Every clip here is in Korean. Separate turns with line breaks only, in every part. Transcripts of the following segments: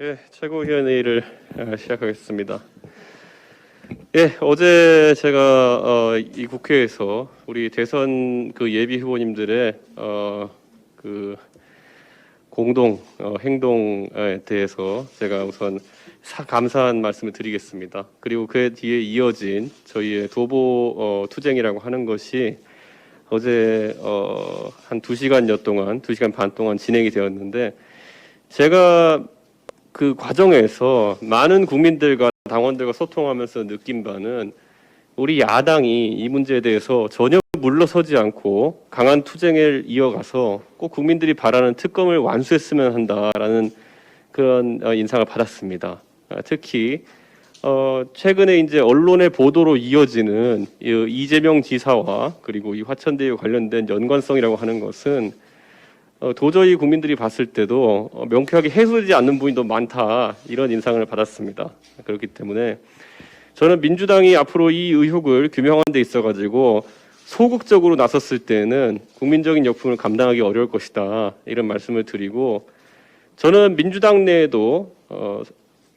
예, 최고위원회의를 시작하겠습니다. 예, 어제 제가 이 국회에서 우리 대선 예비 후보님들의 그 공동 행동에 대해서 제가 우선 감사한 말씀을 드리겠습니다. 그리고 그 뒤에 이어진 저희의 도보 투쟁이라고 하는 것이 어제 한 2시간여 동안, 2시간 반 동안 진행이 되었는데, 제가 그 과정에서 많은 국민들과 당원들과 소통하면서 느낀 바는 우리 야당이 이 문제에 대해서 전혀 물러서지 않고 강한 투쟁을 이어가서 꼭 국민들이 바라는 특검을 완수했으면 한다라는 그런 인상을 받았습니다. 특히 최근에 이제 언론의 보도로 이어지는 이재명 지사와 그리고 이 화천대유 관련된 연관성이라고 하는 것은 도저히 국민들이 봤을 때도 명쾌하게 해소되지 않는 부분이 너무 많다, 이런 인상을 받았습니다. 그렇기 때문에 저는 민주당이 앞으로 이 의혹을 규명하는 데 있어가지고 소극적으로 나섰을 때는 국민적인 역풍을 감당하기 어려울 것이다, 이런 말씀을 드리고, 저는 민주당 내에도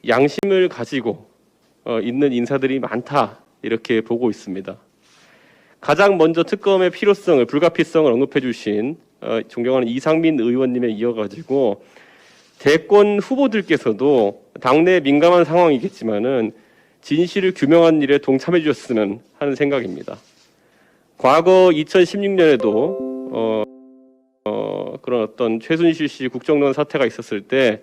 양심을 가지고 있는 인사들이 많다, 이렇게 보고 있습니다. 가장 먼저 특검의 필요성을, 불가피성을 언급해 주신 존경하는 이상민 의원님에 이어가지고 대권 후보들께서도 당내 민감한 상황이겠지만은 진실을 규명하는 일에 동참해 주셨으면 하는 생각입니다. 과거 2016년에도 그런 어떤 최순실 씨 국정농단 사태가 있었을 때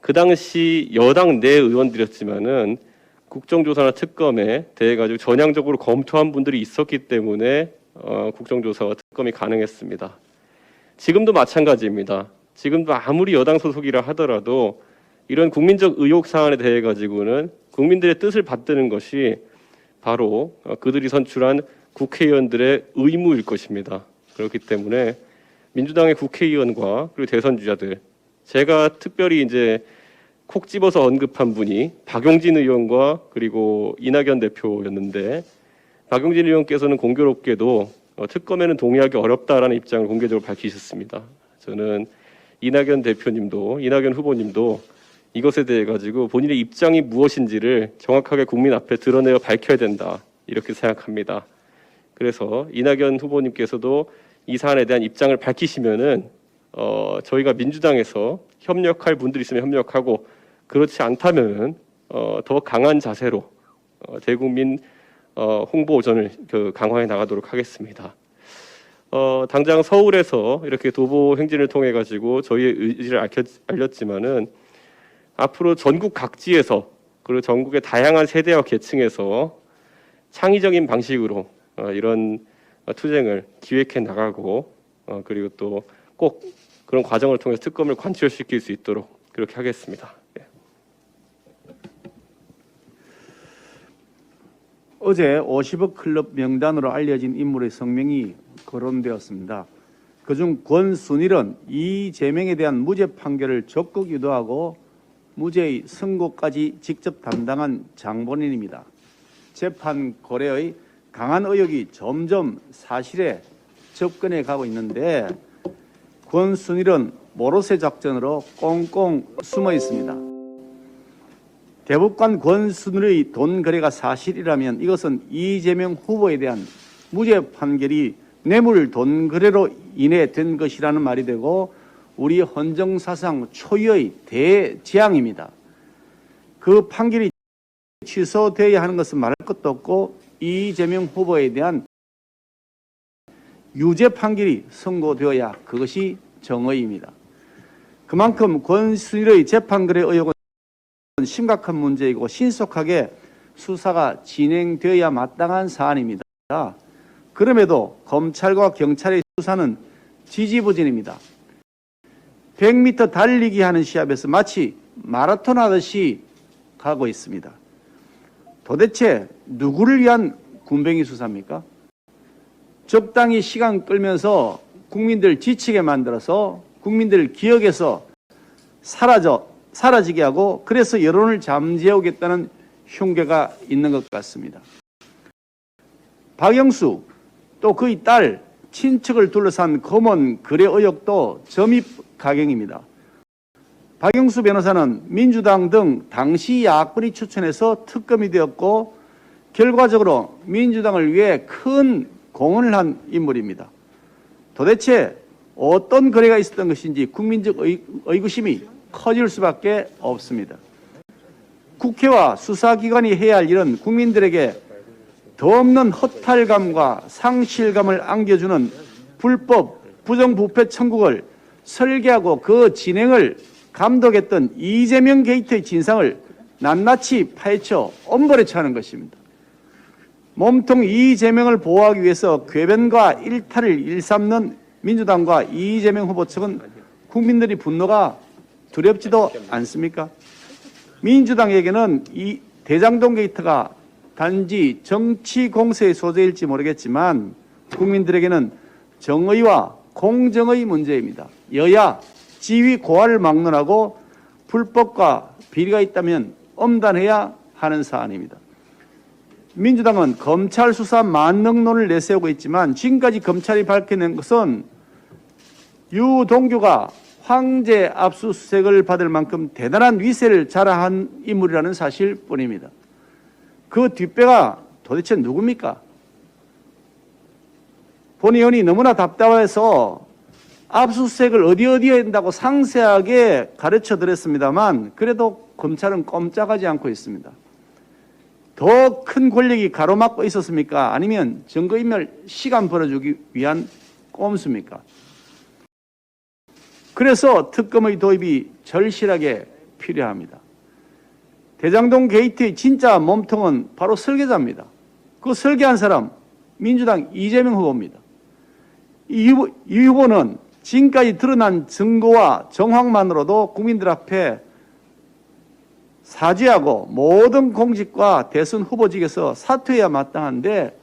그 당시 여당 내 의원들이었지만은 국정조사나 특검에 대해 가지고 전향적으로 검토한 분들이 있었기 때문에 국정조사와 특검이 가능했습니다. 지금도 마찬가지입니다. 지금도 아무리 여당 소속이라 하더라도 이런 국민적 의혹 사안에 대해 가지고는 국민들의 뜻을 받드는 것이 바로 그들이 선출한 국회의원들의 의무일 것입니다. 그렇기 때문에 민주당의 국회의원과 그리고 대선 주자들, 제가 특별히 이제 콕 집어서 언급한 분이 박용진 의원과 그리고 이낙연 대표였는데, 박용진 의원께서는 공교롭게도 특검에는 동의하기 어렵다라는 입장을 공개적으로 밝히셨습니다. 저는 이낙연 대표님도, 이낙연 후보님도 이것에 대해 가지고 본인의 입장이 무엇인지를 정확하게 국민 앞에 드러내어 밝혀야 된다, 이렇게 생각합니다. 그래서 이낙연 후보님께서도 이 사안에 대한 입장을 밝히시면은 저희가 민주당에서 협력할 분들이 있으면 협력하고, 그렇지 않다면은 더 강한 자세로 대국민 홍보전을 강화해 나가도록 하겠습니다. 당장 서울에서 이렇게 도보 행진을 통해 가지고 저희의 의지를 알렸지만은 앞으로 전국 각지에서, 그리고 전국의 다양한 세대와 계층에서 창의적인 방식으로 이런 투쟁을 기획해 나가고, 그리고 또 꼭 그런 과정을 통해서 특검을 관철시킬 수 있도록 그렇게 하겠습니다. 예.
어제 50억 클럽 명단으로 알려진 인물의 성명이 거론되었습니다. 그중 권순일은 이재명에 대한 무죄 판결을 적극 유도하고 무죄의 선고까지 직접 담당한 장본인입니다. 재판 거래의 강한 의혹이 점점 사실에 접근해 가고 있는데, 권순일은 모로세 작전으로 꽁꽁 숨어 있습니다. 대법관 권순일의 돈 거래가 사실이라면 이것은 이재명 후보에 대한 무죄 판결이 뇌물 돈 거래로 인해 된 것이라는 말이 되고, 우리 헌정사상 초유의 대재앙입니다. 그 판결이 취소되어야 하는 것은 말할 것도 없고, 이재명 후보에 대한 유죄 판결이 선고되어야 그것이 정의입니다. 그만큼 권순일의 재판 거래 의혹은 심각한 문제이고 신속하게 수사가 진행되어야 마땅한 사안입니다. 그럼에도 검찰과 경찰의 수사는 지지부진입니다. 100m 달리기 하는 시합에서 마치 마라톤 하듯이 가고 있습니다. 도대체 누구를 위한 군뱅이 수사입니까? 적당히 시간 끌면서 국민들 지치게 만들어서 국민들 기억에서 사라지게 하고, 그래서 여론을 잠재우겠다는 흉계가 있는 것 같습니다. 박영수, 또 그의 딸, 친척을 둘러싼 검언 거래 의혹도 점입가경입니다. 박영수 변호사는 민주당 등 당시 야권이 추천해서 특검이 되었고 결과적으로 민주당을 위해 큰 공헌을 한 인물입니다. 도대체 어떤 거래가 있었던 것인지 국민적 의구심이 커질 수밖에 없습니다. 국회와 수사기관이 해야 할 일은 국민들에게 더없는 허탈감과 상실감을 안겨주는 불법 부정부패 청구를 설계하고 그 진행을 감독했던 이재명 게이트의 진상을 낱낱이 파헤쳐 엄벌에 처하는 것입니다. 몸통 이재명을 보호하기 위해서 궤변과 일탈을 일삼는 민주당과 이재명 후보 측은 국민들의 분노가 두렵지도 않습니까? 민주당에게는 이 대장동 게이트가 단지 정치 공세의 소재일지 모르겠지만 국민들에게는 정의와 공정의 문제입니다. 여야 지위 고하를 막론하고 불법과 비리가 있다면 엄단해야 하는 사안입니다. 민주당은 검찰 수사 만능론을 내세우고 있지만 지금까지 검찰이 밝혀낸 것은 유동규가 황제 압수수색을 받을 만큼 대단한 위세를 자랑한 인물이라는 사실뿐입니다. 그 뒷배가 도대체 누굽니까? 본 의원이 너무나 답답해서 압수수색을 어디에 한다고 상세하게 가르쳐 드렸습니다만 그래도 검찰은 꼼짝하지 않고 있습니다. 더 큰 권력이 가로막고 있었습니까? 아니면 증거인멸 시간 벌어주기 위한 꼼수입니까? 그래서 특검의 도입이 절실하게 필요합니다. 대장동 게이트의 진짜 몸통은 바로 설계자입니다. 그 설계한 사람 민주당 이재명 후보입니다. 이 후보는 지금까지 드러난 증거와 정황만으로도 국민들 앞에 사죄하고 모든 공직과 대선 후보직에서 사퇴해야 마땅한데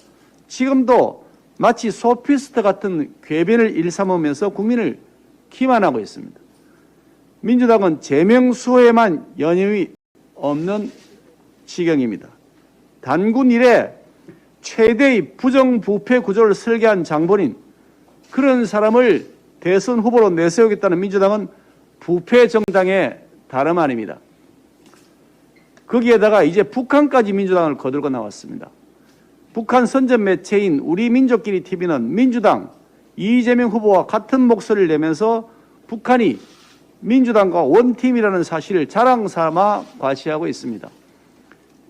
지금도 마치 소피스트 같은 궤변을 일삼으면서 국민을 기만하고 있습니다. 민주당은 제명 수호에만 여념이 없는 지경입니다. 단군 이래 최대의 부정부패 구조를 설계한 장본인 그런 사람을 대선 후보로 내세우겠다는 민주당은 부패 정당의 다름 아닙니다. 거기에다가 이제 북한까지 민주당을 거들고 나왔습니다. 북한 선전 매체인 우리민족끼리 TV는 민주당 이재명 후보와 같은 목소리를 내면서 북한이 민주당과 원팀이라는 사실을 자랑 삼아 과시하고 있습니다.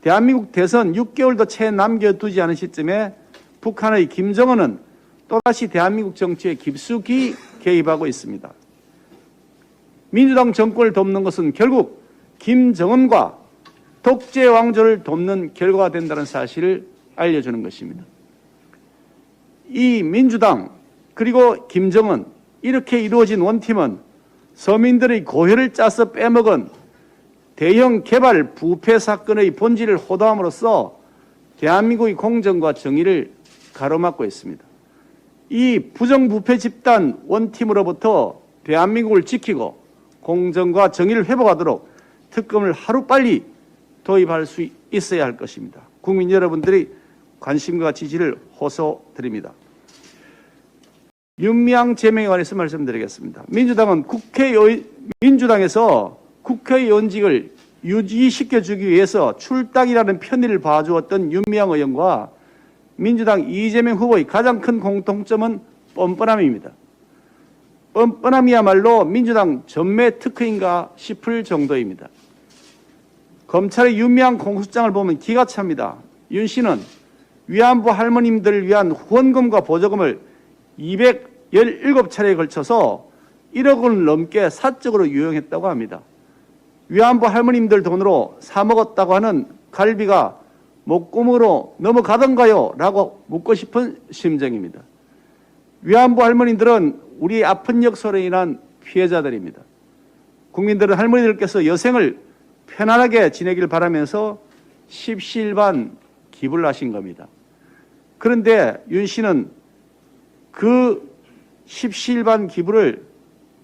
대한민국 대선 6개월도 채 남겨두지 않은 시점에 북한의 김정은은 또다시 대한민국 정치에 깊숙이 개입하고 있습니다. 민주당 정권을 돕는 것은 결국 김정은과 독재 왕조를 돕는 결과가 된다는 사실을 알려주는 것입니다. 이 민주당 그리고 김정은 이렇게 이루어진 원팀은 서민들의 고혈을 짜서 빼먹은 대형 개발 부패 사건의 본질을 호도함으로써 대한민국의 공정과 정의를 가로막고 있습니다. 이 부정부패 집단 원팀으로부터 대한민국을 지키고 공정과 정의를 회복하도록 특검을 하루빨리 도입할 수 있어야 할 것입니다. 국민 여러분들의 관심과 지지를 호소드립니다. 윤미향 제명에 관해서 말씀드리겠습니다. 민주당에서 국회의원직을 유지시켜주기 위해서 출당이라는 편의를 봐주었던 윤미향 의원과 민주당 이재명 후보의 가장 큰 공통점은 뻔뻔함입니다. 뻔뻔함이야말로 민주당 전매 특허인가 싶을 정도입니다. 검찰의 윤미향 공소장을 보면 기가 찹니다. 윤 씨는 위안부 할머님들을 위한 후원금과 보조금을 217차례에 걸쳐서 1억 원을 넘게 사적으로 유용했다고 합니다. 위안부 할머님들 돈으로 사먹었다고 하는 갈비가 목구멍으로 넘어가던가요? 라고 묻고 싶은 심정입니다. 위안부 할머님들은 우리 아픈 역사로 인한 피해자들입니다. 국민들은 할머니들께서 여생을 편안하게 지내길 바라면서 십시일반 기부를 하신 겁니다. 그런데 윤 씨는 그 십시일반 기부를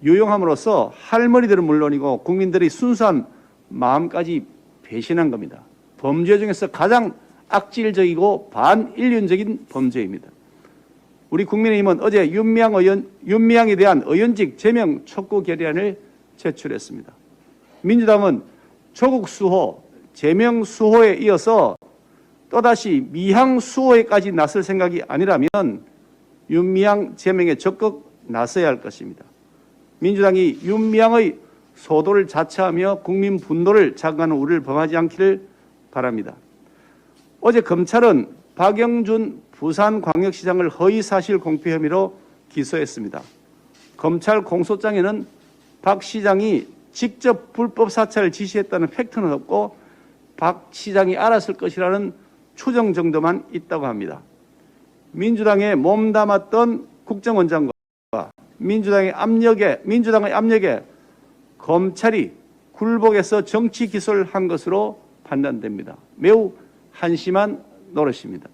유용함으로써 할머니들은 물론이고 국민들의 순수한 마음까지 배신한 겁니다. 범죄 중에서 가장 악질적이고 반인륜적인 범죄입니다. 우리 국민의힘은 어제 윤미향에 대한 의원직 제명 촉구 결의안을 제출했습니다. 민주당은 조국 수호, 제명 수호에 이어서 또다시 미향 수호에까지 나설 생각이 아니라면 윤미향 제명에 적극 나서야 할 것입니다. 민주당이 윤미향의 소도를 자처하며 국민 분노를 자극하는 우려를 범하지 않기를 바랍니다. 어제 검찰은 박영준 부산광역시장을 허위사실 공표 혐의로 기소했습니다. 검찰 공소장에는 박 시장이 직접 불법 사찰을 지시했다는 팩트는 없고 박 시장이 알았을 것이라는 추정 정도만 있다고 합니다. 민주당에 몸담았던 국정원장과 민주당의 압력에 검찰이 굴복해서 정치 기소를 한 것으로 판단됩니다. 매우 한심한 노릇입니다.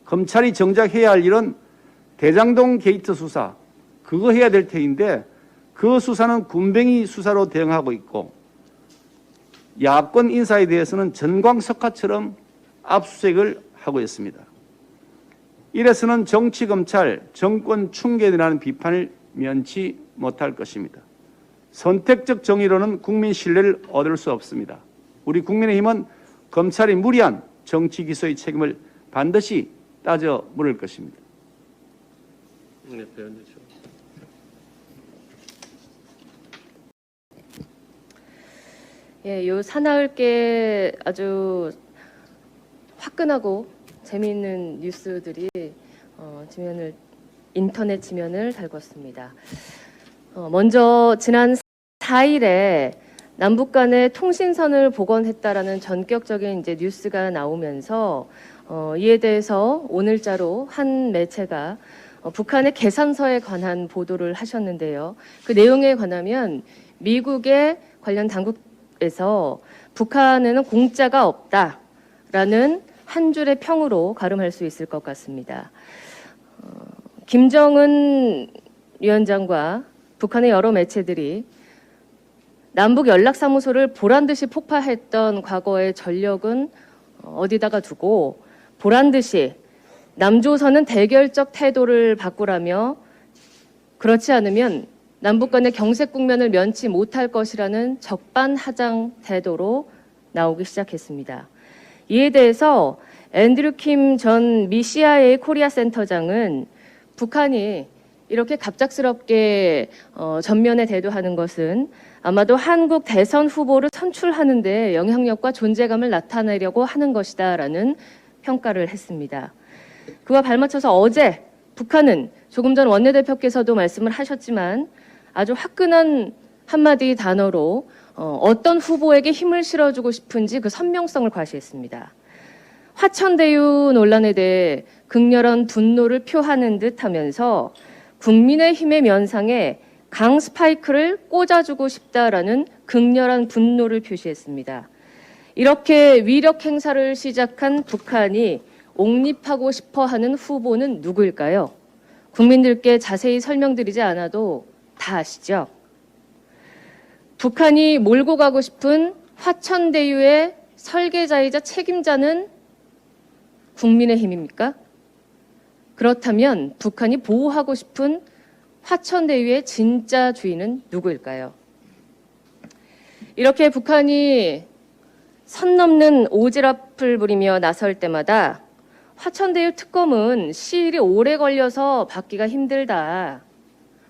검찰이 정작 해야 할 일은 대장동 게이트 수사, 그거 해야 될 테인데 그 수사는 군뱅이 수사로 대응하고 있고 야권 인사에 대해서는 전광석화처럼 압수수색을 하고 있습니다. 이래서는 정치검찰, 정권 충견이라는 비판을 면치 못할 것입니다. 선택적 정의로는 국민 신뢰를 얻을 수 없습니다. 우리 국민의힘은 검찰이 무리한 정치 기소의 책임을 반드시 따져 물을 것입니다.
네, 배현주죠.
예, 요 사나흘께 아주 화끈하고 재미있는 뉴스들이 인터넷 지면을 달궜습니다. 먼저 지난 4일에 남북 간의 통신선을 복원했다라는 전격적인 이제 뉴스가 나오면서 이에 대해서 오늘자로 한 매체가 북한의 계산서에 관한 보도를 하셨는데요. 그 내용에 관하면 미국의 관련 당국에서 북한에는 공짜가 없다라는 한 줄의 평으로 가름할 수 있을 것 같습니다. 김정은 위원장과 북한의 여러 매체들이 남북 연락사무소를 보란듯이 폭파했던 과거의 전력은 어디다가 두고 보란듯이 남조선은 대결적 태도를 바꾸라며 그렇지 않으면 남북 간의 경색 국면을 면치 못할 것이라는 적반하장 태도로 나오기 시작했습니다. 이에 대해서 앤드류 킴 전 미 CIA 코리아 센터장은 북한이 이렇게 갑작스럽게 전면에 대두하는 것은 아마도 한국 대선 후보를 선출하는 데 영향력과 존재감을 나타내려고 하는 것이다라는 평가를 했습니다. 그와 발맞춰서 어제 북한은 조금 전 원내대표께서도 말씀을 하셨지만 아주 화끈한 한마디 단어로 어떤 후보에게 힘을 실어주고 싶은지 그 선명성을 과시했습니다. 화천대유 논란에 대해 극렬한 분노를 표하는 듯 하면서 국민의힘의 면상에 강 스파이크를 꽂아주고 싶다라는 극렬한 분노를 표시했습니다. 이렇게 위력 행사를 시작한 북한이 옹립하고 싶어하는 후보는 누구일까요? 국민들께 자세히 설명드리지 않아도 다 아시죠? 북한이 몰고 가고 싶은 화천대유의 설계자이자 책임자는 국민의힘입니까? 그렇다면 북한이 보호하고 싶은 화천대유의 진짜 주인은 누구일까요? 이렇게 북한이 선 넘는 오지랖을 부리며 나설 때마다 화천대유 특검은 시일이 오래 걸려서 받기가 힘들다.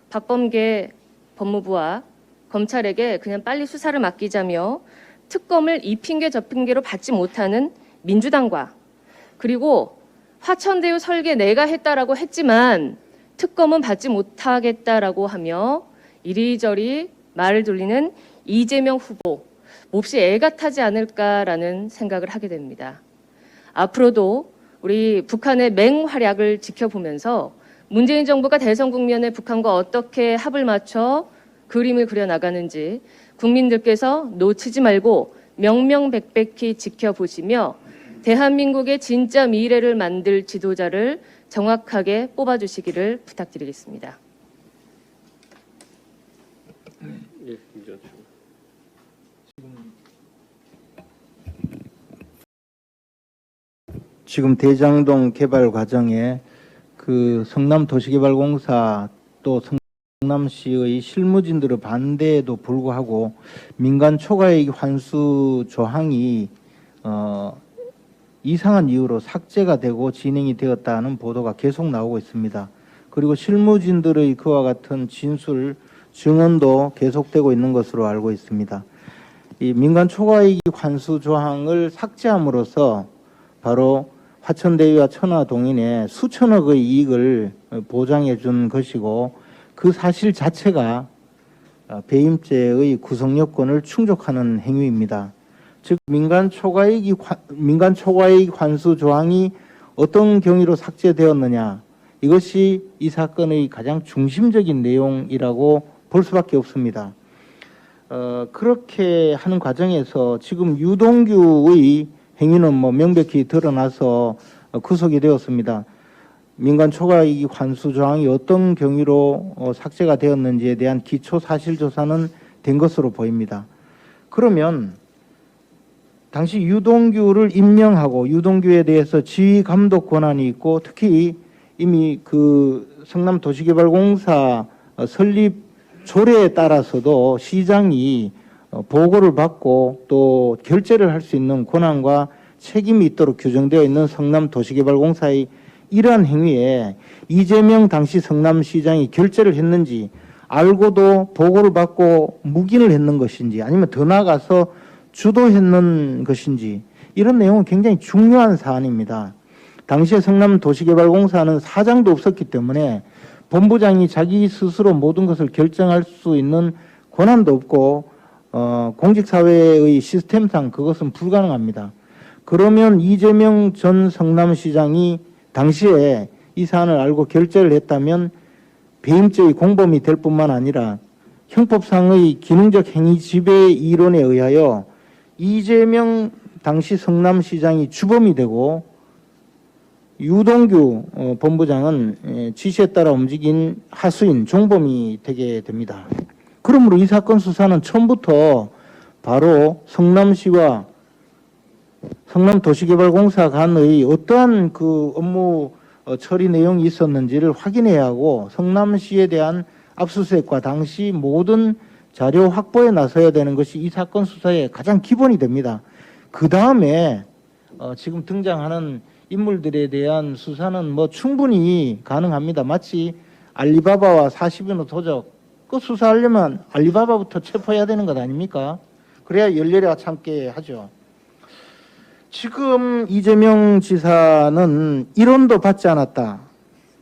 박범계 법무부와 검찰에게 그냥 빨리 수사를 맡기자며 특검을 이 핑계 저 핑계로 받지 못하는 민주당과 그리고 화천대유 설계 내가 했다라고 했지만 특검은 받지 못하겠다라고 하며 이리저리 말을 돌리는 이재명 후보 몹시 애가 타지 않을까라는 생각을 하게 됩니다. 앞으로도 우리 북한의 맹활약을 지켜보면서 문재인 정부가 대선 국면에 북한과 어떻게 합을 맞춰 그림을 그려나가는지 국민들께서 놓치지 말고 명명백백히 지켜보시며 대한민국의 진짜 미래를 만들 지도자를 정확하게 뽑아주시기를 부탁드리겠습니다.
예, 김지원
지금 대장동 개발 과정에 그 성남 도시개발공사 또 성남시의 실무진들의 반대에도 불구하고 민간 초과이익 환수 조항이 이상한 이유로 삭제가 되고 진행이 되었다는 보도가 계속 나오고 있습니다. 그리고 실무진들의 그와 같은 진술, 증언도 계속되고 있는 것으로 알고 있습니다. 이 민간 초과이익 환수 조항을 삭제함으로써 바로 화천대유와 천화동인의 수천억의 이익을 보장해 준 것이고 그 사실 자체가 배임죄의 구성요건을 충족하는 행위입니다. 즉 민간 초과이익 환수 조항이 어떤 경위로 삭제되었느냐, 이것이 이 사건의 가장 중심적인 내용이라고 볼 수밖에 없습니다. 그렇게 하는 과정에서 지금 유동규의 행위는 명백히 드러나서 구속이 되었습니다. 민간 초과이익 환수 조항이 어떤 경위로 삭제가 되었는지에 대한 기초 사실 조사는 된 것으로 보입니다. 그러면 당시 유동규를 임명하고 유동규에 대해서 지휘 감독 권한이 있고 특히 이미 그 성남도시개발공사 설립 조례에 따라서도 시장이 보고를 받고 또 결재를 할 수 있는 권한과 책임이 있도록 규정되어 있는 성남도시개발공사의 이러한 행위에 이재명 당시 성남시장이 결재를 했는지 알고도 보고를 받고 묵인을 했는 것인지 아니면 더 나아가서 주도했는 것인지 이런 내용은 굉장히 중요한 사안입니다. 당시에 성남도시개발공사는 사장도 없었기 때문에 본부장이 자기 스스로 모든 것을 결정할 수 있는 권한도 없고 공직사회의 시스템상 그것은 불가능합니다. 그러면 이재명 전 성남시장이 당시에 이 사안을 알고 결재를 했다면 배임죄의 공범이 될 뿐만 아니라 형법상의 기능적 행위 지배 이론에 의하여 이재명 당시 성남시장이 주범이 되고 유동규 본부장은 지시에 따라 움직인 하수인, 종범이 되게 됩니다. 그러므로 이 사건 수사는 처음부터 바로 성남시와 성남도시개발공사 간의 어떠한 그 업무 처리 내용이 있었는지를 확인해야 하고 성남시에 대한 압수수색과 당시 모든 자료 확보에 나서야 되는 것이 이 사건 수사의 가장 기본이 됩니다. 그 다음에 지금 등장하는 인물들에 대한 수사는 충분히 가능합니다. 마치 알리바바와 40인의 도적 그 수사하려면 알리바바부터 체포해야 되는 것 아닙니까? 그래야 열렬히 참게 하죠. 지금 이재명 지사는 1원도 받지 않았다.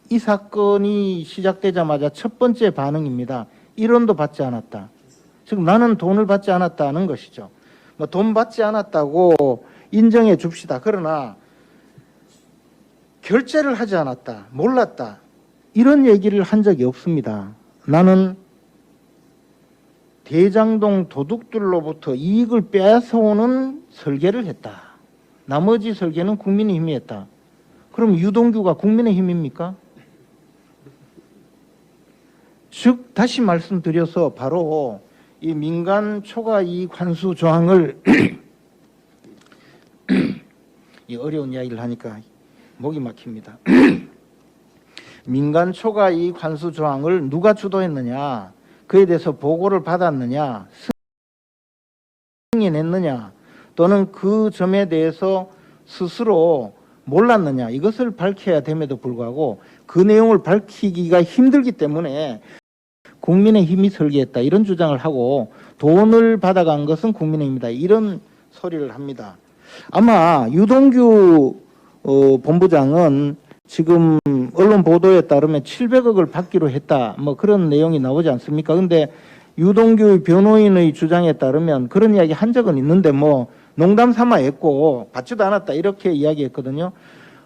이 사건이 시작되자마자 첫 번째 반응입니다. 1원도 받지 않았다. 즉 나는 돈을 받지 않았다는 것이죠. 돈 받지 않았다고 인정해 줍시다. 그러나 결제를 하지 않았다. 몰랐다. 이런 얘기를 한 적이 없습니다. 나는 대장동 도둑들로부터 이익을 빼앗아오는 설계를 했다. 나머지 설계는 국민의힘이 했다. 그럼 유동규가 국민의힘입니까? 즉 다시 말씀드려서 바로 이 민간 초과이익 환수 조항을 이 어려운 이야기를 하니까 목이 막힙니다. 민간 초과이익 환수 조항을 누가 주도했느냐, 그에 대해서 보고를 받았느냐, 승인했느냐, 또는 그 점에 대해서 스스로 몰랐느냐, 이것을 밝혀야 됨에도 불구하고 그 내용을 밝히기가 힘들기 때문에 국민의힘이 설계했다 이런 주장을 하고 돈을 받아간 것은 국민의힘이다 이런 소리를 합니다. 아마 유동규 본부장은 지금 언론 보도에 따르면 700억을 받기로 했다 그런 내용이 나오지 않습니까? 근데 유동규 변호인의 주장에 따르면 그런 이야기 한 적은 있는데 농담 삼아 했고 받지도 않았다 이렇게 이야기했거든요.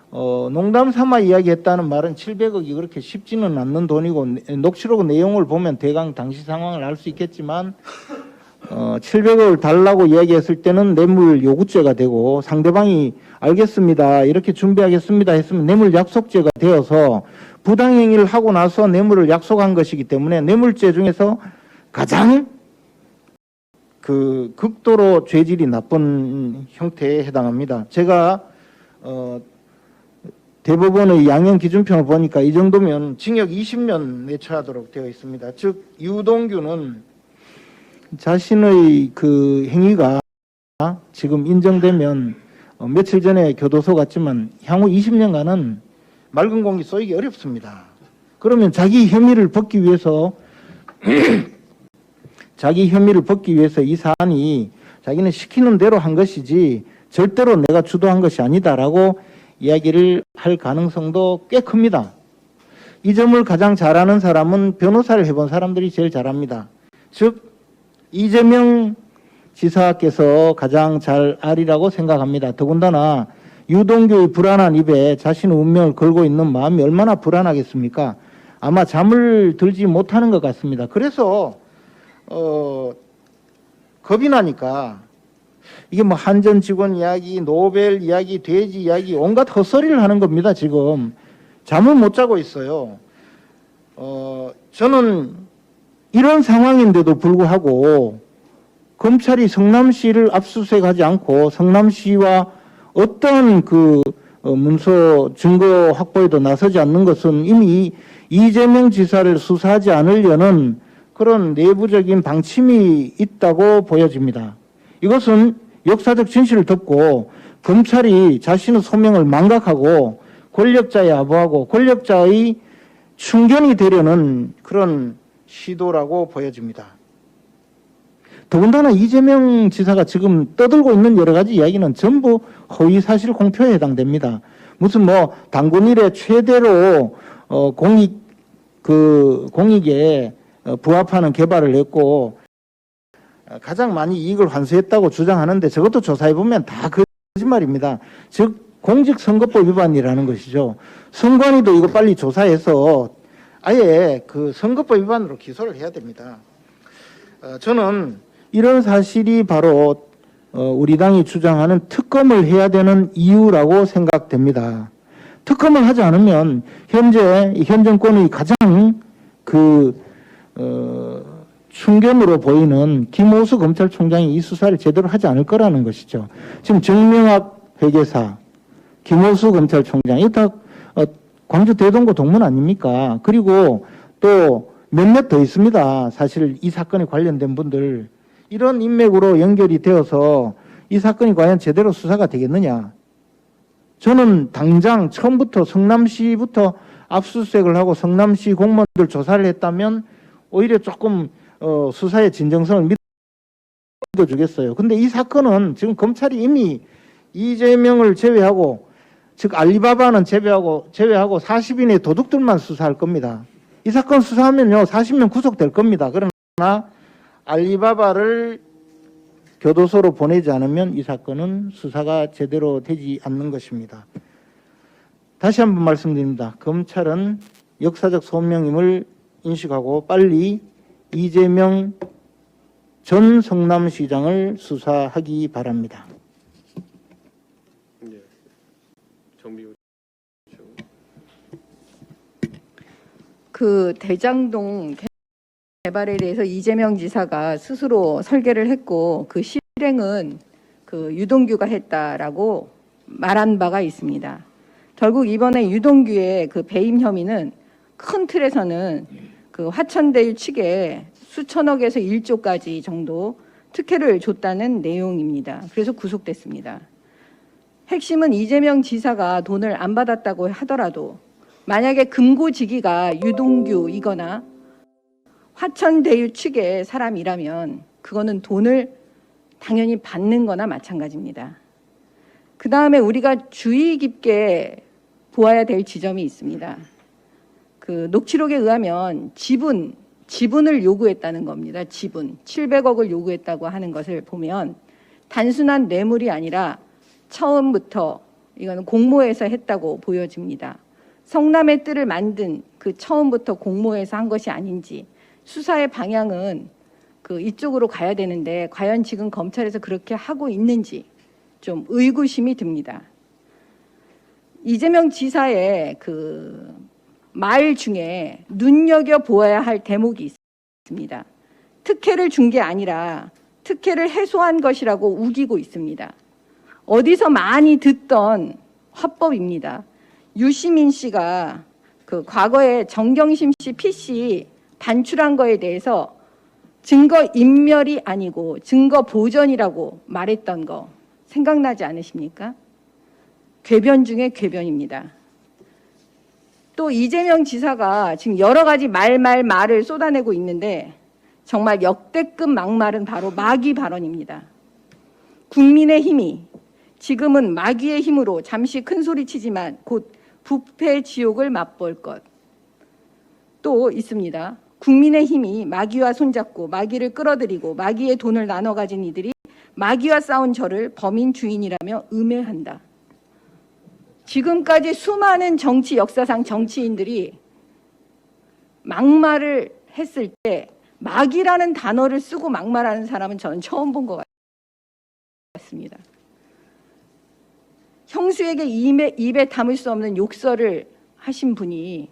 농담 삼아 이야기했다는 말은 700억이 그렇게 쉽지는 않는 돈이고 녹취록 내용을 보면 대강 당시 상황을 알 수 있겠지만 700억을 달라고 이야기했을 때는 뇌물 요구죄가 되고 상대방이 알겠습니다 이렇게 준비하겠습니다 했으면 뇌물 약속죄가 되어서 부당행위를 하고 나서 뇌물을 약속한 것이기 때문에 뇌물죄 중에서 가장 그 극도로 죄질이 나쁜 형태에 해당합니다. 제가 대법원의 양형 기준표를 보니까 이 정도면 징역 20년 처하도록 되어 있습니다. 즉 유동규는 자신의 그 행위가 지금 인정되면 며칠 전에 교도소 갔지만 향후 20년간은 맑은 공기 쏘이기 어렵습니다. 그러면 자기 혐의를 벗기 위해서 이 사안이 자기는 시키는 대로 한 것이지 절대로 내가 주도한 것이 아니다라고 이야기를 할 가능성도 꽤 큽니다. 이 점을 가장 잘하는 사람은 변호사를 해본 사람들이 제일 잘합니다. 즉 이재명 지사께서 가장 잘 아리라고 생각합니다. 더군다나 유동규의 불안한 입에 자신의 운명을 걸고 있는 마음이 얼마나 불안하겠습니까? 아마 잠을 들지 못하는 것 같습니다. 그래서 겁이 나니까 이게 뭐 한전 직원 이야기, 노벨 이야기, 돼지 이야기 온갖 헛소리를 하는 겁니다. 지금 잠을 못 자고 있어요. 저는 이런 상황인데도 불구하고 검찰이 성남시를 압수수색하지 않고 성남시와 어떤 그 문서 증거 확보에도 나서지 않는 것은 이미 이재명 지사를 수사하지 않으려는 그런 내부적인 방침이 있다고 보여집니다. 이것은 역사적 진실을 덮고 검찰이 자신의 소명을 망각하고 권력자에 아부하고 권력자의 충견이 되려는 그런 시도라고 보여집니다. 더군다나 이재명 지사가 지금 떠들고 있는 여러 가지 이야기는 전부 허위사실 공표에 해당됩니다. 무슨 뭐 단군 이래 최대로 공익에 부합하는 개발을 했고 가장 많이 이익을 환수했다고 주장하는데 저것도 조사해보면 다 거짓말입니다. 즉 공직선거법 위반이라는 것이죠. 선관위도 이거 빨리 조사해서 아예 그 선거법 위반으로 기소를 해야 됩니다. 저는 이런 사실이 바로 우리 당이 주장하는 특검을 해야 되는 이유라고 생각됩니다. 특검을 하지 않으면 현 정권의 가장 충견으로 보이는 김호수 검찰총장이 이 수사를 제대로 하지 않을 거라는 것이죠. 지금 정명학 회계사, 김호수 검찰총장, 이거 다 광주 대동고 동문 아닙니까? 그리고 또 몇몇 더 있습니다. 사실 이 사건에 관련된 분들. 이런 인맥으로 연결이 되어서 이 사건이 과연 제대로 수사가 되겠느냐. 저는 당장 처음부터 성남시부터 압수수색을 하고 성남시 공무원들 조사를 했다면 오히려 조금 수사의 진정성을 믿어주겠어요. 근데 이 사건은 지금 검찰이 이미 이재명을 제외하고 즉 알리바바는 제외하고 40인의 도둑들만 수사할 겁니다. 이 사건 수사하면요 40명 구속될 겁니다. 그러나 알리바바를 교도소로 보내지 않으면 이 사건은 수사가 제대로 되지 않는 것입니다. 다시 한번 말씀드립니다. 검찰은 역사적 소명임을 인식하고 빨리 이재명 전 성남시장을 수사하기 바랍니다.
네. 정비우.
그 대장동 개발에 대해서 이재명 지사가 스스로 설계를 했고 그 실행은 그 유동규가 했다라고 말한 바가 있습니다. 결국 이번에 유동규의 그 배임 혐의는 큰 틀에서는 그 화천대유 측에 수천억에서 1조까지 정도 특혜를 줬다는 내용입니다. 그래서 구속됐습니다. 핵심은 이재명 지사가 돈을 안 받았다고 하더라도 만약에 금고지기가 유동규이거나 화천대유 측의 사람이라면 그거는 돈을 당연히 받는 거나 마찬가지입니다. 그 다음에 우리가 주의 깊게 보아야 될 지점이 있습니다. 그 녹취록에 의하면 지분을 요구했다는 겁니다. 지분 700억을 요구했다고 하는 것을 보면 단순한 뇌물이 아니라 처음부터 이거는 공모해서 했다고 보여집니다. 성남의 뜰을 만든 그 처음부터 공모해서 한 것이 아닌지 수사의 방향은 그 이쪽으로 가야 되는데 과연 지금 검찰에서 그렇게 하고 있는지 좀 의구심이 듭니다. 이재명 지사의 그 말 중에 눈여겨보아야 할 대목이 있습니다. 특혜를 준 게 아니라 특혜를 해소한 것이라고 우기고 있습니다. 어디서 많이 듣던 화법입니다. 유시민 씨가 그 과거에 정경심 씨 PC 반출한 거에 대해서 증거 인멸이 아니고 증거 보전이라고 말했던 거 생각나지 않으십니까? 궤변 중에 궤변입니다. 또 이재명 지사가 지금 여러 가지 말을 쏟아내고 있는데 정말 역대급 막말은 바로 마귀 발언입니다. 국민의힘이 지금은 마귀의 힘으로 잠시 큰 소리 치지만 곧 부패 지옥을 맛볼 것. 또 있습니다. 국민의힘이 마귀와 손잡고 마귀를 끌어들이고 마귀의 돈을 나눠 가진 이들이 마귀와 싸운 저를 범인 주인이라며 음해한다. 지금까지 수많은 정치 역사상 정치인들이 막말을 했을 때 마귀라는 단어를 쓰고 막말하는 사람은 저는 처음 본 것 같습니다. 형수에게 입에 담을 수 없는 욕설을 하신 분이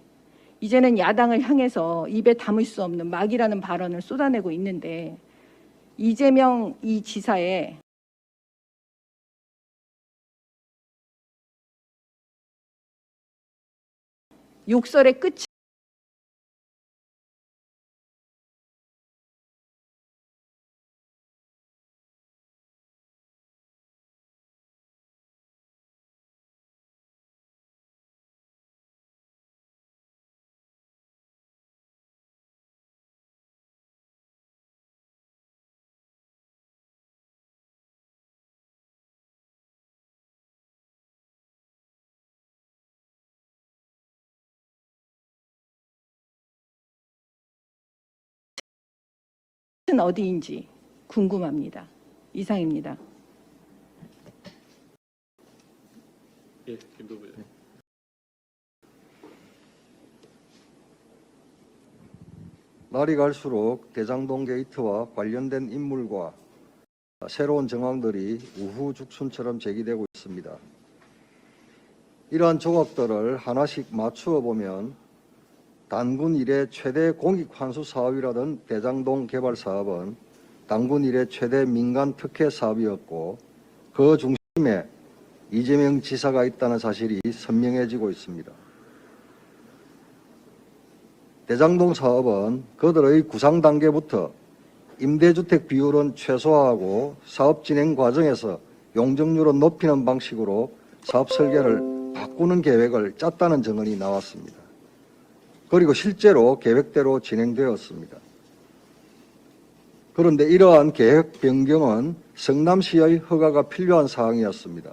이제는 야당을 향해서 입에 담을 수 없는 마귀라는 발언을 쏟아내고 있는데 이재명 이 지사의 욕설의 끝이 어디인지 궁금합니다. 이상입니다.
예, 김도부요.
날이 갈수록 대장동 게이트와 관련된 인물과 새로운 정황들이 우후죽순처럼 제기되고 있습니다. 이러한 조각들을 하나씩 맞추어 보면 단군 이래 최대 공익환수 사업이라던 대장동 개발 사업은 당군 이래 최대 민간 특혜 사업이었고 그 중심에 이재명 지사가 있다는 사실이 선명해지고 있습니다. 대장동 사업은 그들의 구상 단계부터 임대주택 비율은 최소화하고 사업 진행 과정에서 용적률은 높이는 방식으로 사업 설계를 바꾸는 계획을 짰다는 증언이 나왔습니다. 그리고 실제로 계획대로 진행되었습니다. 그런데 이러한 계획 변경은 성남시의 허가가 필요한 사항이었습니다.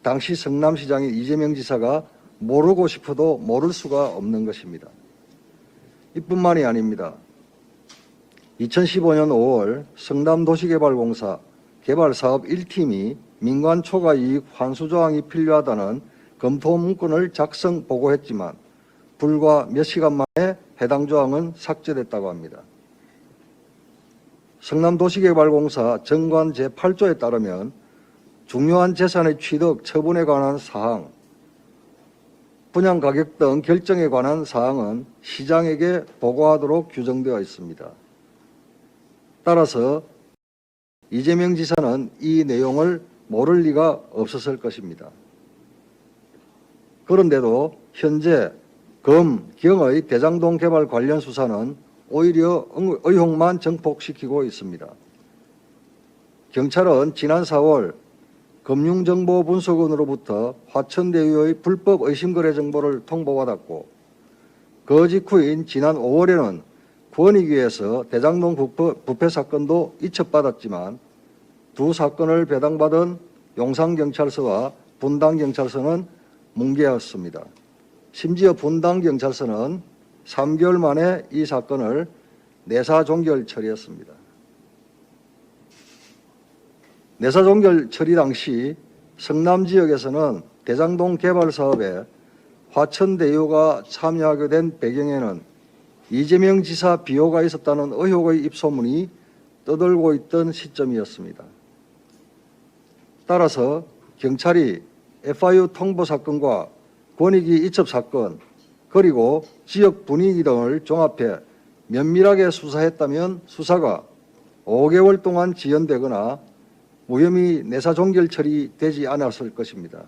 당시 성남시장의 이재명 지사가 모르고 싶어도 모를 수가 없는 것입니다. 이뿐만이 아닙니다. 2015년 5월 성남도시개발공사 개발사업 1팀이 민관 초과이익 환수조항이 필요하다는 검토 문건을 작성 보고했지만 불과 몇 시간 만에 해당 조항은 삭제됐다고 합니다. 성남도시개발공사 정관 제8조에 따르면 중요한 재산의 취득, 처분에 관한 사항, 분양 가격 등 결정에 관한 사항은 시장에게 보고하도록 규정되어 있습니다. 따라서 이재명 지사는 이 내용을 모를 리가 없었을 것입니다. 그런데도 현재 검, 경의 대장동 개발 관련 수사는 오히려 의혹만 증폭시키고 있습니다. 경찰은 지난 4월 금융정보분석원으로부터 화천대유의 불법 의심거래 정보를 통보받았고 그 직후인 지난 5월에는 권익위에서 대장동 부패 사건도 이첩받았지만 두 사건을 배당받은 용산경찰서와 분당경찰서는 뭉개었습니다. 심지어 분당경찰서는 3개월 만에 이 사건을 내사 종결 처리했습니다. 내사 종결 처리 당시 성남 지역에서는 대장동 개발 사업에 화천대유가 참여하게 된 배경에는 이재명 지사 비호가 있었다는 의혹의 입소문이 떠돌고 있던 시점이었습니다. 따라서 경찰이 FIU 통보 사건과 권익위 이첩 사건 그리고 지역 분위기 등을 종합해 면밀하게 수사했다면 수사가 5개월 동안 지연되거나 무혐의 내사 종결 처리되지 않았을 것입니다.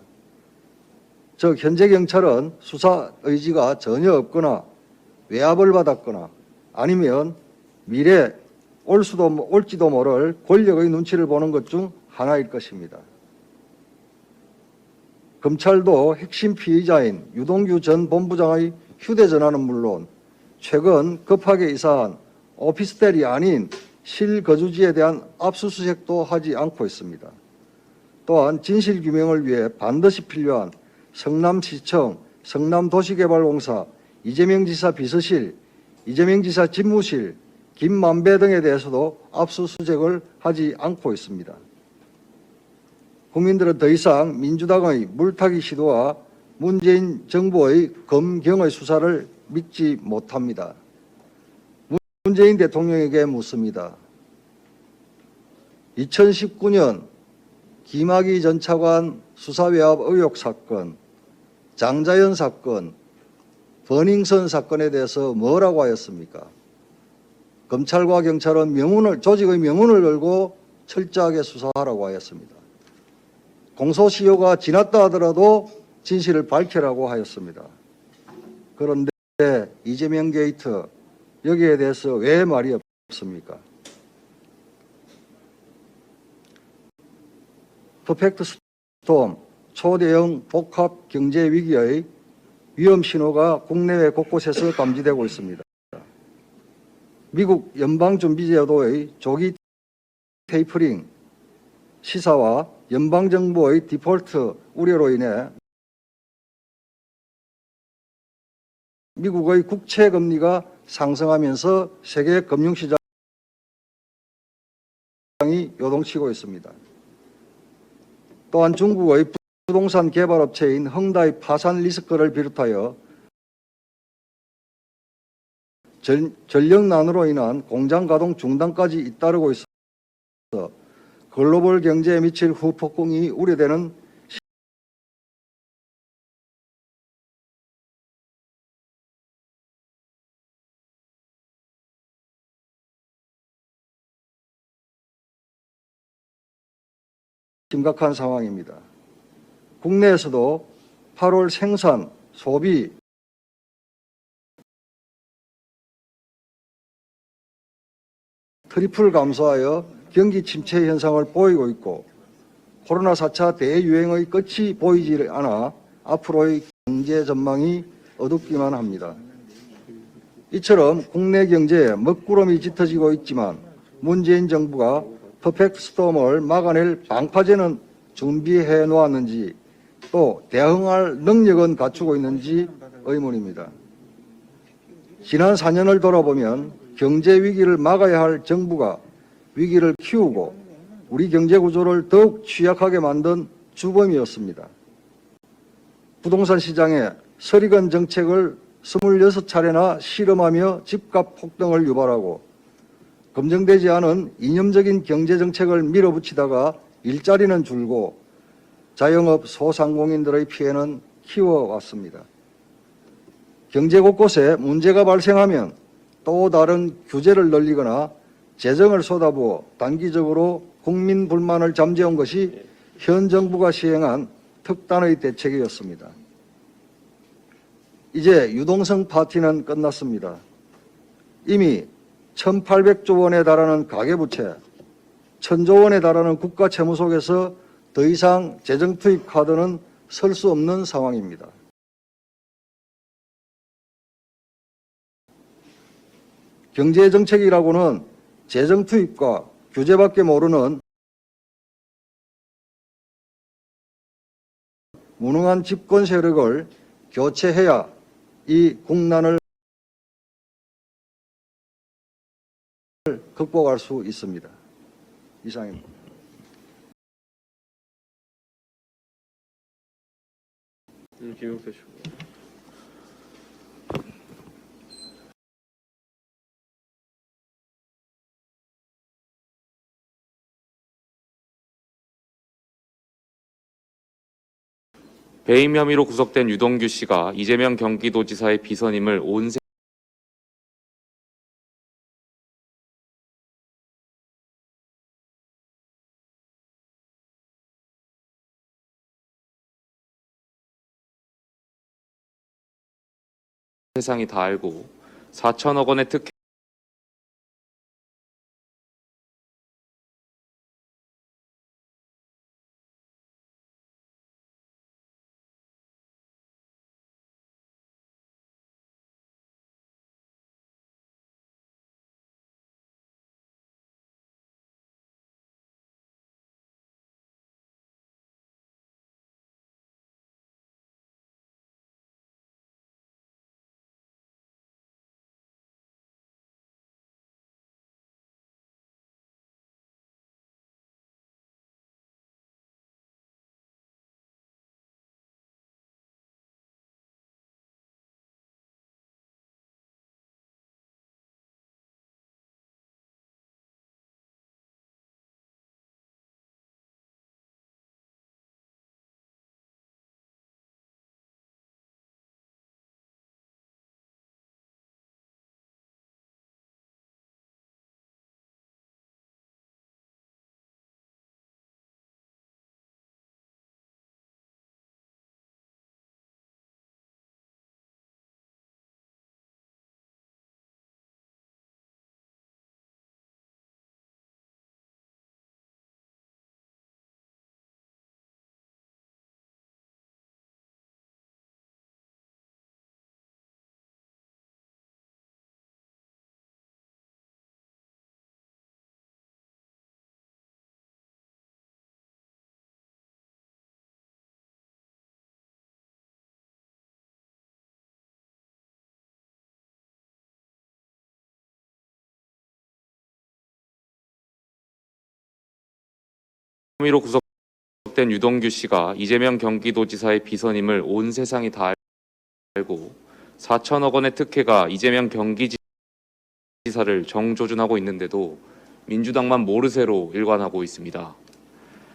즉 현재 경찰은 수사 의지가 전혀 없거나 외압을 받았거나 아니면 미래 올지도 모를 권력의 눈치를 보는 것 중 하나일 것입니다. 검찰도 핵심 피의자인 유동규 전 본부장의 휴대전화는 물론 최근 급하게 이사한 오피스텔이 아닌 실거주지에 대한 압수수색도 하지 않고 있습니다. 또한 진실규명을 위해 반드시 필요한 성남시청, 성남도시개발공사, 이재명 지사 비서실, 이재명 지사 집무실, 김만배 등에 대해서도 압수수색을 하지 않고 있습니다. 국민들은 더 이상 민주당의 물타기 시도와 문재인 정부의 검경의 수사를 믿지 못합니다. 문재인 대통령에게 묻습니다. 2019년 김학의 전 차관 수사외압 의혹 사건, 장자연 사건, 버닝썬 사건에 대해서 뭐라고 하였습니까? 검찰과 경찰은 조직의 명운을 걸고 철저하게 수사하라고 하였습니다. 공소시효가 지났다 하더라도 진실을 밝히라고 하였습니다. 그런데 이재명 게이트 여기에 대해서 왜 말이 없습니까? 퍼펙트 스톰 초대형 복합 경제 위기의 위험 신호가 국내외 곳곳에서 감지되고 있습니다. 미국 연방준비제도의 조기 테이퍼링 시사와 연방정부의 디폴트 우려로 인해 미국의 국채 금리가 상승하면서 세계 금융시장이 요동치고 있습니다. 또한 중국의 부동산 개발업체인 헝다의 파산 리스크를 비롯하여 전력난으로 인한 공장 가동 중단까지 잇따르고 있어 글로벌 경제에 미칠 후폭풍이 우려되는 심각한 상황입니다. 국내에서도 8월 생산, 소비, 트리플 감소하여 경기 침체 현상을 보이고 있고 코로나 4차 대유행의 끝이 보이지 않아 앞으로의 경제 전망이 어둡기만 합니다. 이처럼 국내 경제에 먹구름이 짙어지고 있지만 문재인 정부가 퍼펙트 스톰을 막아낼 방파제는 준비해 놓았는지 또 대응할 능력은 갖추고 있는지 의문입니다. 지난 4년을 돌아보면 경제 위기를 막아야 할 정부가 위기를 키우고 우리 경제 구조를 더욱 취약하게 만든 주범이었습니다. 부동산 시장에 서리건 정책을 26차례나 실험하며 집값 폭등을 유발하고 검증되지 않은 이념적인 경제 정책을 밀어붙이다가 일자리는 줄고 자영업 소상공인들의 피해는 키워왔습니다. 경제 곳곳에 문제가 발생하면 또 다른 규제를 늘리거나 재정을 쏟아부어 단기적으로 국민 불만을 잠재운 것이 현 정부가 시행한 특단의 대책이었습니다. 이제 유동성 파티는 끝났습니다. 이미 1,800조 원에 달하는 가계부채, 1,000조 원에 달하는 국가 채무 속에서 더 이상 재정 투입 카드는 설 수 없는 상황입니다. 경제 정책이라고는 재정 투입과 규제밖에 모르는 무능한 집권 세력을 교체해야 이 국난을 극복할 수 있습니다. 이상입니다.
김용태 씨.
배임 혐의로 구속된 유동규 씨가 이재명 경기도지사의 비서님을 온 세상이 다 알고 4천억 원의 특혜 혐의로 구속된 유동규 씨가 이재명 경기도지사의 비선임을 온 세상이 다 알고 4천억 원의 특혜가 이재명 경기지사를 정조준하고 있는데도 민주당만 모르쇠로 일관하고 있습니다.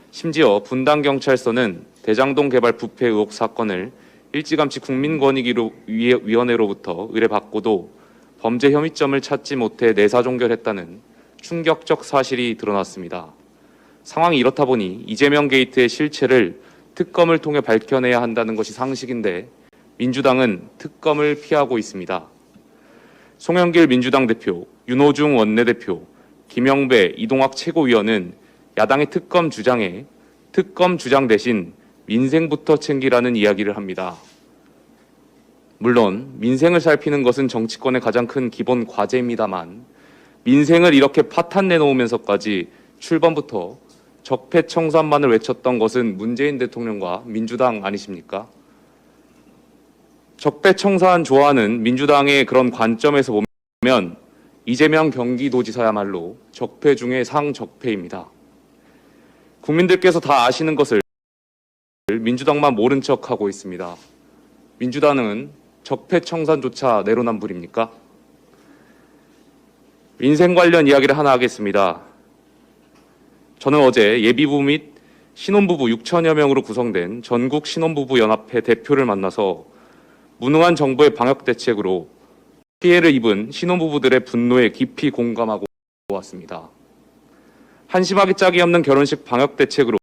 심지어 분당경찰서는 대장동 개발 부패 의혹 사건을 일찌감치 국민권익위원회로부터 의뢰받고도 범죄 혐의점을 찾지 못해 내사 종결했다는 충격적 사실이 드러났습니다. 상황이 이렇다 보니 이재명 게이트의 실체를 특검을 통해 밝혀내야 한다는 것이 상식인데 민주당은 특검을 피하고 있습니다. 송영길 민주당 대표, 윤호중 원내대표, 김영배, 이동학 최고위원은 야당의 특검 주장에 특검 주장 대신 민생부터 챙기라는 이야기를 합니다. 물론 민생을 살피는 것은 정치권의 가장 큰 기본 과제입니다만 민생을 이렇게 파탄 내놓으면서까지 출범부터 적폐청산만을 외쳤던 것은 문재인 대통령과 민주당 아니십니까? 적폐청산 좋아하는 민주당의 그런 관점에서 보면 이재명 경기도지사야말로 적폐 중에 상적폐입니다. 국민들께서 다 아시는 것을 민주당만 모른 척하고 있습니다. 민주당은 적폐청산조차 내로남불입니까? 민생 관련 이야기를 하나 하겠습니다. 저는 어제 예비부부 및 신혼부부 6천여 명으로 구성된 전국 신혼부부 연합회 대표를 만나서 무능한 정부의 방역 대책으로 피해를 입은 신혼부부들의 분노에 깊이 공감하고 왔습니다. 한심하기 짝이 없는 결혼식 방역 대책으로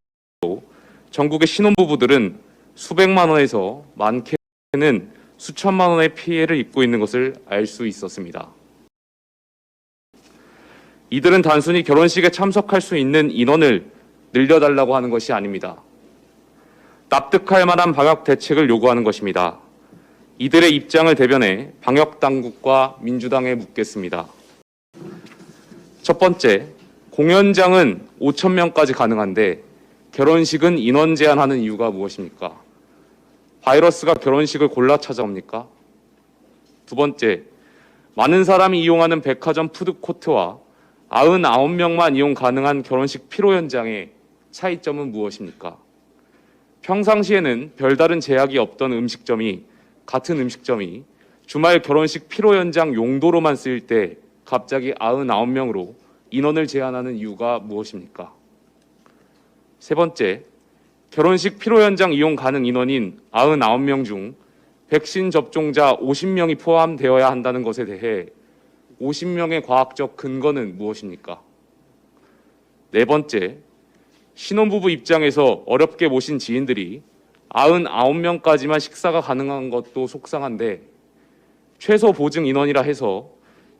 전국의 신혼부부들은 수백만 원에서 많게는 수천만 원의 피해를 입고 있는 것을 알 수 있었습니다. 이들은 단순히 결혼식에 참석할 수 있는 인원을 늘려달라고 하는 것이 아닙니다. 납득할 만한 방역 대책을 요구하는 것입니다. 이들의 입장을 대변해 방역당국과 민주당에 묻겠습니다. 첫 번째, 공연장은 5천 명까지 가능한데 결혼식은 인원 제한하는 이유가 무엇입니까? 바이러스가 결혼식을 골라 찾아옵니까? 두 번째, 많은 사람이 이용하는 백화점 푸드코트와 99명만 이용 가능한 결혼식 피로 연장의 차이점은 무엇입니까? 평상시에는 별다른 제약이 없던 같은 음식점이 주말 결혼식 피로 연장 용도로만 쓰일 때 갑자기 99명으로 인원을 제한하는 이유가 무엇입니까? 세 번째, 결혼식 피로 연장 이용 가능 인원인 99명 중 백신 접종자 50명이 포함되어야 한다는 것에 대해 50명의 과학적 근거는 무엇입니까? 네 번째, 신혼부부 입장에서 어렵게 모신 지인들이 99명까지만 식사가 가능한 것도 속상한데 최소 보증 인원이라 해서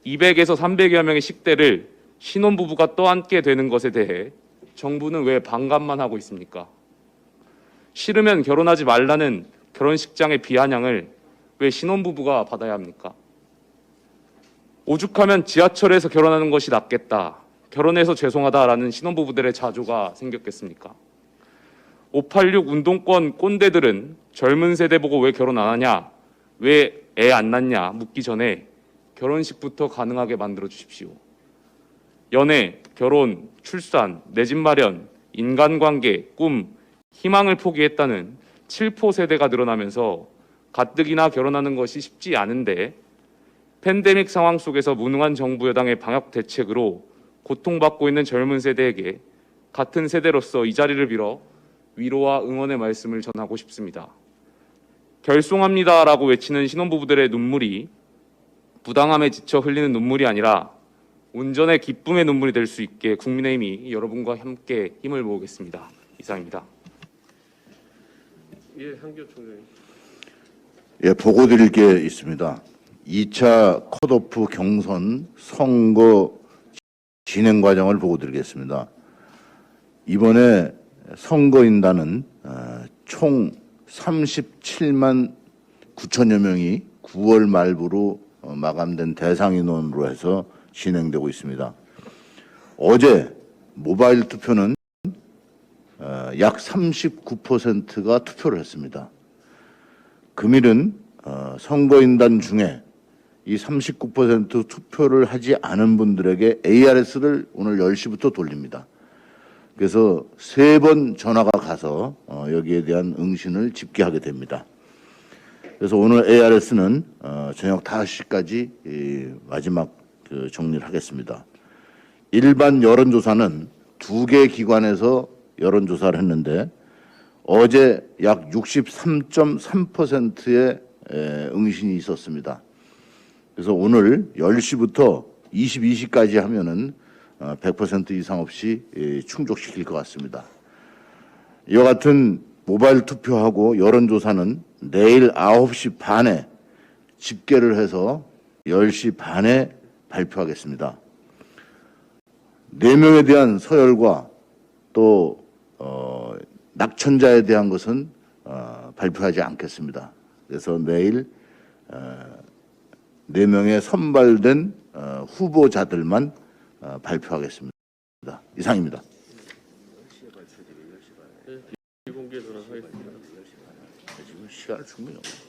200에서 300여 명의 식대를 신혼부부가 떠안게 되는 것에 대해 정부는 왜 반감만 하고 있습니까? 싫으면 결혼하지 말라는 결혼식장의 비아냥을 왜 신혼부부가 받아야 합니까? 오죽하면 지하철에서 결혼하는 것이 낫겠다, 결혼해서 죄송하다라는 신혼부부들의 자조가 생겼겠습니까? 586 운동권 꼰대들은 젊은 세대 보고 왜 결혼 안 하냐, 왜 애 안 낳냐 묻기 전에 결혼식부터 가능하게 만들어 주십시오. 연애, 결혼, 출산, 내 집 마련, 인간관계, 꿈, 희망을 포기했다는 7포 세대가 늘어나면서 가뜩이나 결혼하는 것이 쉽지 않은데 팬데믹 상황 속에서 무능한 정부 여당의 방역 대책으로 고통받고 있는 젊은 세대에게 같은 세대로서 이 자리를 빌어 위로와 응원의 말씀을 전하고 싶습니다. 결송합니다라고 외치는 신혼부부들의 눈물이 부당함에 지쳐 흘리는 눈물이 아니라 운전의 기쁨의 눈물이 될 수 있게 국민의힘이 여러분과 함께 힘을 모으겠습니다. 이상입니다.
예, 한기호 총장님.
예, 보고 드릴 게 있습니다. 2차 컷오프 경선 선거 진행 과정을 보고 드리겠습니다. 이번에 선거인단은 총 37만 9천여 명이 9월 말부로 마감된 대상 인원으로 해서 진행되고 있습니다. 어제 모바일 투표는 약 39%가 투표를 했습니다. 금일은 선거인단 중에 이 39% 투표를 하지 않은 분들에게 ARS를 오늘 10시부터 돌립니다. 그래서 3번 전화가 가서 여기에 대한 응신을 집계하게 됩니다. 그래서 오늘 ARS는 저녁 5시까지 마지막 정리를 하겠습니다. 일반 여론조사는 2개 기관에서 여론조사를 했는데 어제 약 63.3%의 응신이 있었습니다. 그래서 오늘 10시부터 22시까지 하면은 100% 이상 없이 충족시킬 것 같습니다. 이와 같은 모바일 투표하고 여론조사는 내일 9시 반에 집계를 해서 10시 반에 발표하겠습니다. 4명에 대한 서열과 또 낙천자에 대한 것은 발표하지 않겠습니다. 그래서 내일 4명의 선발된 후보자들만 발표하겠습니다. 이상입니다.
비공개 전화하겠습니다.
지금 시간을 충분히 없습니다.